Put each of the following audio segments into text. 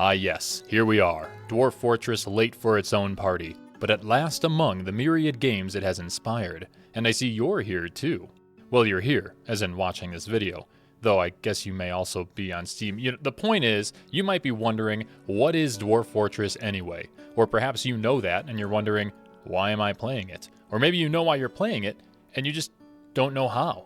Ah yes, here we are, Dwarf Fortress late for its own party, but at last among the myriad games it has inspired, and I see you're here too. Well, you're here, as in watching this video, though I guess you may also be on Steam. The point is, you might be wondering, what is Dwarf Fortress anyway? Or perhaps you know that and you're wondering, why am I playing it? Or maybe you know why you're playing it, and you just don't know how.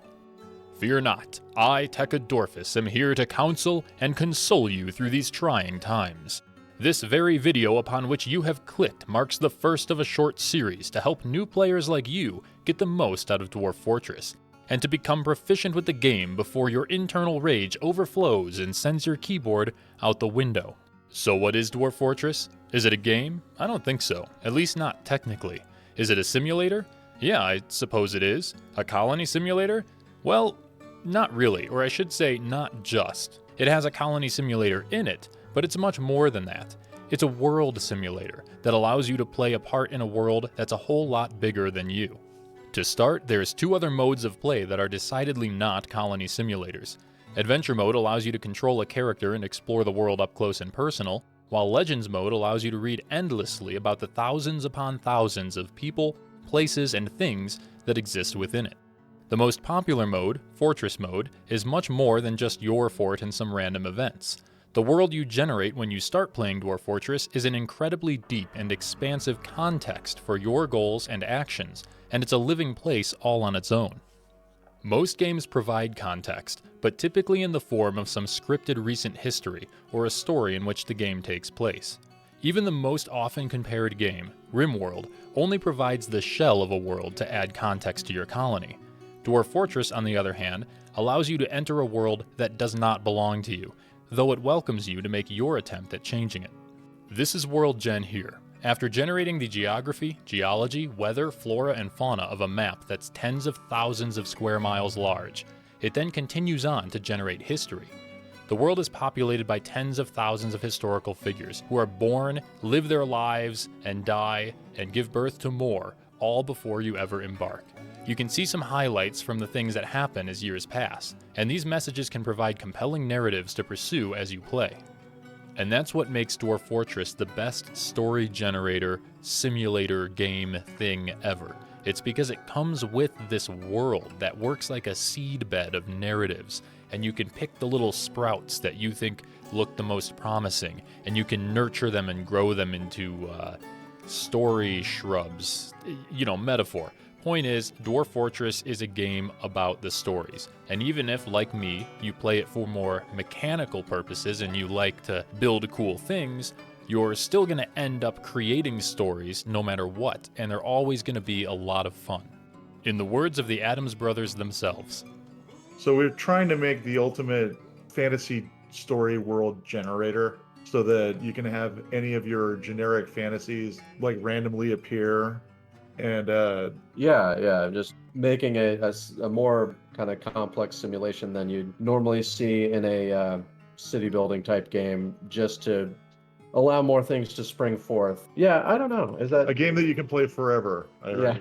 Fear not, I, Tekka Dwarfus, am here to counsel and console you through these trying times. This very video upon which you have clicked marks the first of a short series to help new players like you get the most out of Dwarf Fortress, and to become proficient with the game before your internal rage overflows and sends your keyboard out the window. So what is Dwarf Fortress? Is it a game? I don't think so, at least not technically. Is it a simulator? Yeah, I suppose it is. A colony simulator? Well, not really, or I should say not just. It has a colony simulator in it, but it's much more than that. It's a world simulator that allows you to play a part in a world that's a whole lot bigger than you. To start, there's two other modes of play that are decidedly not colony simulators. Adventure mode allows you to control a character and explore the world up close and personal, while Legends mode allows you to read endlessly about the thousands upon thousands of people, places, and things that exist within it. The most popular mode, Fortress mode, is much more than just your fort and some random events. The world you generate when you start playing Dwarf Fortress is an incredibly deep and expansive context for your goals and actions, and it's a living place all on its own. Most games provide context, but typically in the form of some scripted recent history or a story in which the game takes place. Even the most often compared game, RimWorld, only provides the shell of a world to add context to your colony. Dwarf Fortress, on the other hand, allows you to enter a world that does not belong to you, though it welcomes you to make your attempt at changing it. This is World Gen here. After generating the geography, geology, weather, flora, and fauna of a map that's tens of thousands of square miles large, it then continues on to generate history. The world is populated by tens of thousands of historical figures who are born, live their lives, and die, and give birth to more, all before you ever embark. You can see some highlights from the things that happen as years pass, and these messages can provide compelling narratives to pursue as you play. And that's what makes Dwarf Fortress the best story generator, simulator game thing ever. It's because it comes with this world that works like a seed bed of narratives, and you can pick the little sprouts that you think look the most promising, and you can nurture them and grow them into story shrubs. Metaphor. Point is, Dwarf Fortress is a game about the stories, and even if, like me, you play it for more mechanical purposes and you like to build cool things, you're still going to end up creating stories no matter what, and they're always going to be a lot of fun. In the words of the Addams brothers themselves. So we're trying to make the ultimate fantasy story world generator so that you can have any of your generic fantasies like randomly appear. And just making a more kind of complex simulation than you'd normally see in a city building type game, just to allow more things to spring forth. Yeah, I don't know. Is that a game that you can play forever? Yeah.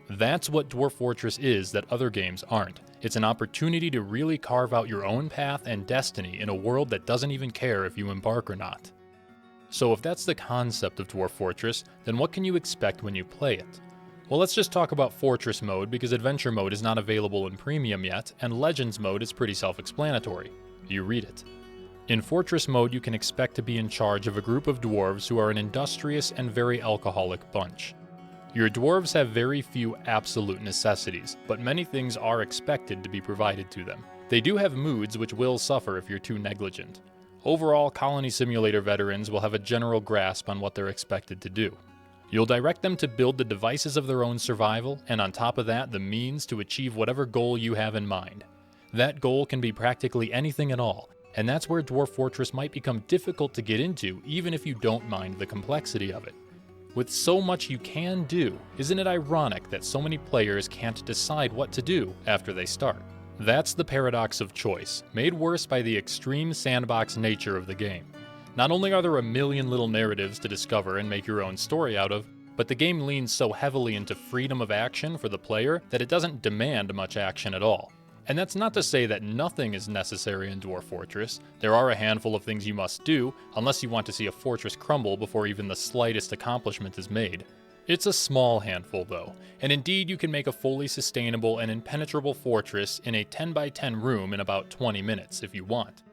That's what Dwarf Fortress is that other games aren't. It's an opportunity to really carve out your own path and destiny in a world that doesn't even care if you embark or not. So if that's the concept of Dwarf Fortress, then what can you expect when you play it? Well, let's just talk about Fortress mode because Adventure mode is not available in Premium yet, and Legends mode is pretty self-explanatory. You read it. In Fortress mode, you can expect to be in charge of a group of dwarves who are an industrious and very alcoholic bunch. Your dwarves have very few absolute necessities, but many things are expected to be provided to them. They do have moods which will suffer if you're too negligent. Overall, Colony Simulator veterans will have a general grasp on what they're expected to do. You'll direct them to build the devices of their own survival, and on top of that, the means to achieve whatever goal you have in mind. That goal can be practically anything at all, and that's where Dwarf Fortress might become difficult to get into even if you don't mind the complexity of it. With so much you can do, isn't it ironic that so many players can't decide what to do after they start? That's the paradox of choice, made worse by the extreme sandbox nature of the game. Not only are there a million little narratives to discover and make your own story out of, but the game leans so heavily into freedom of action for the player that it doesn't demand much action at all. And that's not to say that nothing is necessary in Dwarf Fortress. There are a handful of things you must do, unless you want to see a fortress crumble before even the slightest accomplishment is made. It's a small handful though, and indeed you can make a fully sustainable and impenetrable fortress in a 10 by 10 room in about 20 minutes if you want.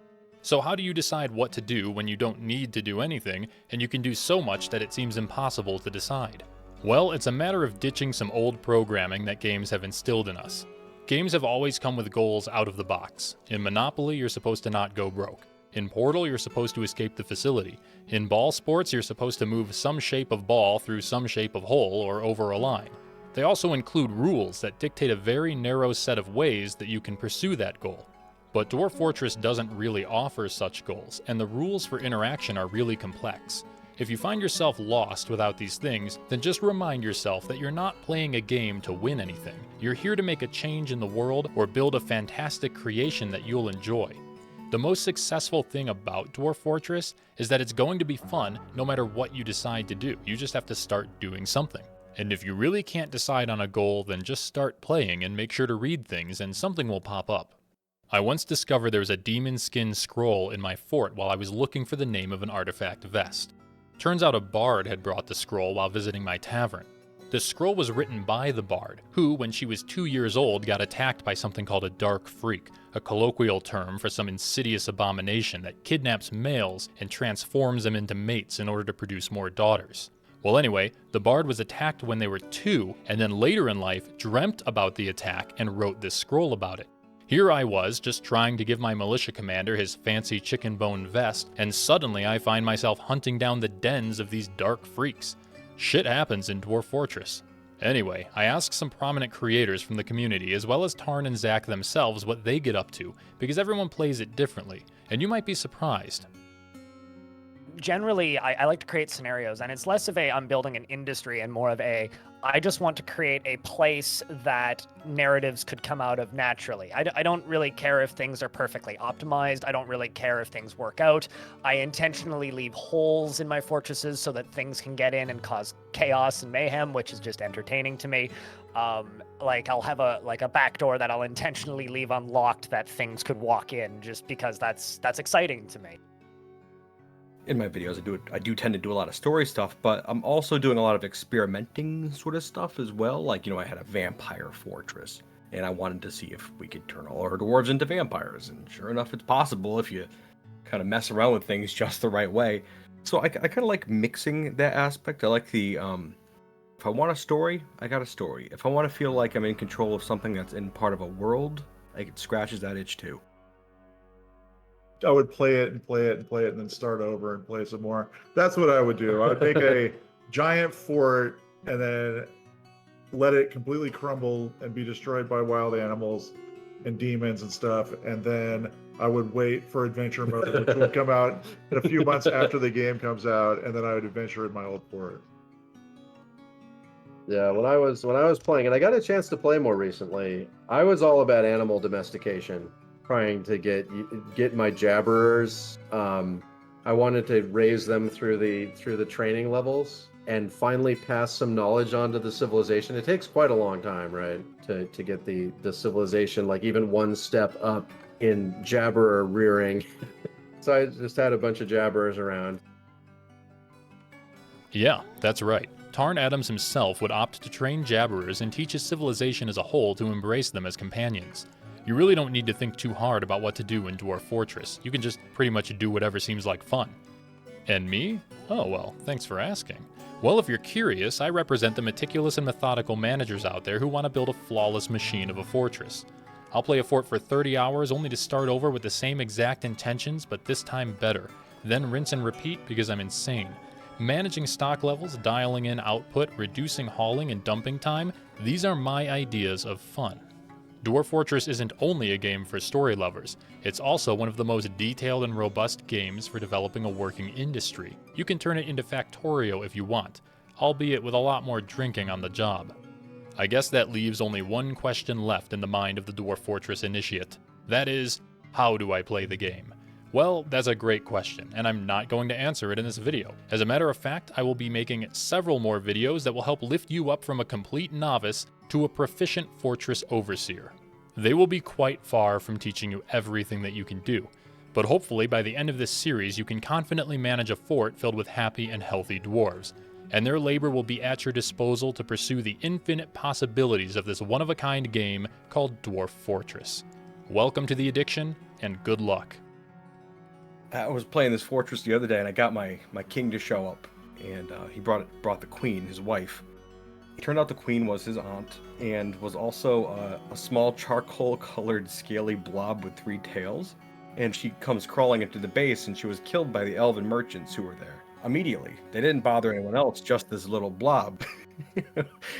So how do you decide what to do when you don't need to do anything, and you can do so much that it seems impossible to decide? Well, it's a matter of ditching some old programming that games have instilled in us. Games have always come with goals out of the box. In Monopoly, you're supposed to not go broke. In Portal, you're supposed to escape the facility. In ball sports, you're supposed to move some shape of ball through some shape of hole or over a line. They also include rules that dictate a very narrow set of ways that you can pursue that goal. But Dwarf Fortress doesn't really offer such goals, and the rules for interaction are really complex. If you find yourself lost without these things, then just remind yourself that you're not playing a game to win anything. You're here to make a change in the world or build a fantastic creation that you'll enjoy. The most successful thing about Dwarf Fortress is that it's going to be fun no matter what you decide to do. You just have to start doing something. And if you really can't decide on a goal, then just start playing and make sure to read things and something will pop up. I once discovered there was a demon skin scroll in my fort while I was looking for the name of an artifact vest. Turns out a bard had brought the scroll while visiting my tavern. The scroll was written by the bard, who, when she was 2 years old, got attacked by something called a dark freak, a colloquial term for some insidious abomination that kidnaps males and transforms them into mates in order to produce more daughters. Well anyway, the bard was attacked when they were 2, and then later in life dreamt about the attack and wrote this scroll about it. Here I was, just trying to give my militia commander his fancy chicken bone vest, and suddenly I find myself hunting down the dens of these dark freaks. Shit happens in Dwarf Fortress. Anyway, I asked some prominent creators from the community, as well as Tarn and Zach themselves, what they get up to, because everyone plays it differently, and you might be surprised. Generally, I like to create scenarios, and it's less of a I'm building an industry and more of a I just want to create a place that narratives could come out of naturally. I don't really care if things are perfectly optimized. I don't really care if things work out. I intentionally leave holes in my fortresses so that things can get in and cause chaos and mayhem, which is just entertaining to me. Like I'll have a back door that I'll intentionally leave unlocked that things could walk in just because that's exciting to me. In my videos, I do tend to do a lot of story stuff, but I'm also doing a lot of experimenting sort of stuff as well. Like, I had a vampire fortress, and I wanted to see if we could turn all our dwarves into vampires. And sure enough, it's possible if you kind of mess around with things just the right way. So I kind of like mixing that aspect. I like the, if I want a story, I got a story. If I want to feel like I'm in control of something that's in part of a world, it scratches that itch too. I would play it and play it and play it and then start over and play some more. That's what I would do. I would make a giant fort and then let it completely crumble and be destroyed by wild animals and demons and stuff. And then I would wait for adventure mode, which would come out in a few months after the game comes out, and then I would adventure in my old fort. Yeah, when I was playing, and I got a chance to play more recently, I was all about animal domestication. Trying to get my jabberers. I wanted to raise them through the training levels and finally pass some knowledge onto the civilization. It takes quite a long time, right, to get the civilization like even one step up in jabberer rearing. So I just had a bunch of jabberers around. Yeah, that's right. Tarn Adams himself would opt to train jabberers and teach his civilization as a whole to embrace them as companions. You really don't need to think too hard about what to do in Dwarf Fortress. You can just pretty much do whatever seems like fun. And me? Oh well, thanks for asking. Well, if you're curious, I represent the meticulous and methodical managers out there who want to build a flawless machine of a fortress. I'll play a fort for 30 hours only to start over with the same exact intentions, but this time better. Then rinse and repeat because I'm insane. Managing stock levels, dialing in output, reducing hauling and dumping time, these are my ideas of fun. Dwarf Fortress isn't only a game for story lovers, it's also one of the most detailed and robust games for developing a working industry. You can turn it into Factorio if you want, albeit with a lot more drinking on the job. I guess that leaves only one question left in the mind of the Dwarf Fortress initiate. That is, how do I play the game? Well, that's a great question, and I'm not going to answer it in this video. As a matter of fact, I will be making several more videos that will help lift you up from a complete novice to a proficient fortress overseer. They will be quite far from teaching you everything that you can do, but hopefully by the end of this series you can confidently manage a fort filled with happy and healthy dwarves, and their labor will be at your disposal to pursue the infinite possibilities of this one-of-a-kind game called Dwarf Fortress. Welcome to the addiction, and good luck. I was playing this fortress the other day, and I got my king to show up, and he brought the queen, his wife. It turned out the queen was his aunt, and was also a small charcoal-colored scaly blob with 3 tails. And she comes crawling into the base, and she was killed by the elven merchants who were there immediately. They didn't bother anyone else, just this little blob.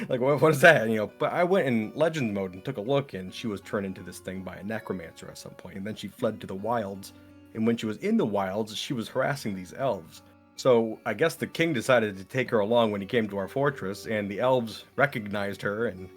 Like, what is that? But I went in legend mode and took a look, and she was turned into this thing by a necromancer at some point, and then she fled to the wilds. And when she was in the wilds, she was harassing these elves. So I guess the king decided to take her along when he came to our fortress, and the elves recognized her and